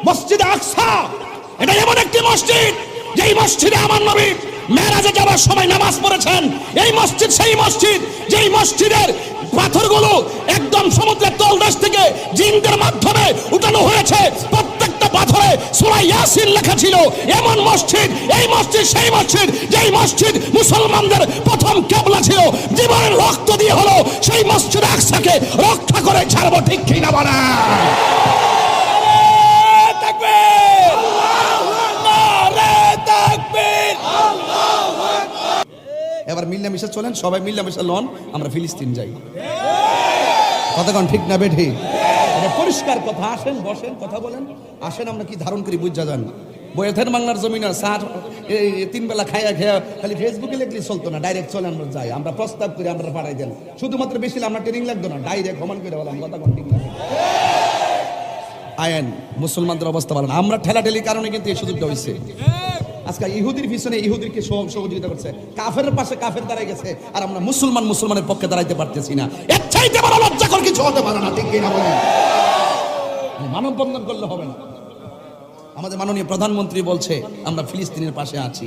মসজিদে আকসা এটা এমন একটি মসজিদ যেই মসজিদে আমার নবী মেরাজে যাওয়ার সময় নামাজ পড়েছেন। এই মসজিদ সেই মসজিদ যেই মসজিদের পাথরগুলো একদম সমুদ্রের তলদেশ থেকে জিনদের মাধ্যমে উঠানো হয়েছে। প্রত্যেকটা পাথরে সূরা ইয়াসিন লেখা ছিল। এমন মসজিদ, এই মসজিদ সেই মসজিদ যেই মসজিদ মুসলমানদের প্রথম কিবলা ছিল। জীবনের রক্ত দিয়ে হলো সেই মসজিদ আকসাকে রক্ষা করে ছাড়বো, ঠিক কি না বলা? এবার মিল্লামিশা চলেন, সবাই মিল্লামিশা লন, আমরা ফিলিস্তিন যাই। কতক্ষণ ঠিক না বেঠি? এটা পরিষ্কার কথা। আসেন, বসেন, কথা বলেন। আসেন, আমরা কি ধারণ করি বুঝা যান। বইয়ের বাংলার জমিন স্যার তিন বেলা খাইয়া খেয়া খালি ফেসবুকে লিখলে চলতো না, ডাইরেক্ট চলে আমরা যাই। আমরা প্রস্তাব করি, আমরা পাঠাই দেন। শুধুমাত্র বেশি আমরা ট্রেনিং লাগতো না, ডাইরেক্ট সমান করে বললাম। কতক্ষণ ঠিক না? আয়েন মুসলমানদের অবস্থা ভালো না। আমরা ঠেলাঠেলির কারণে কিন্তু এই সুযোগটা হয়েছে। আজকে ইহুদির পিছনে ইহুদিকে সহযোগিতা করছে, কাফের পাশে কাফের দাঁড়ায় গেছে, আর আমরা মুসলমানের পক্ষে দাঁড়াইতে পারতেছি না। এর চাইতে বড় লজ্জাকর কিছু হতে পারে না, ঠিক কিনা বলেন? মানববন্ধন করলে হবে না। আমাদের মাননীয় প্রধানমন্ত্রী বলছে আমরা ফিলিস্তিনের পাশে আছি।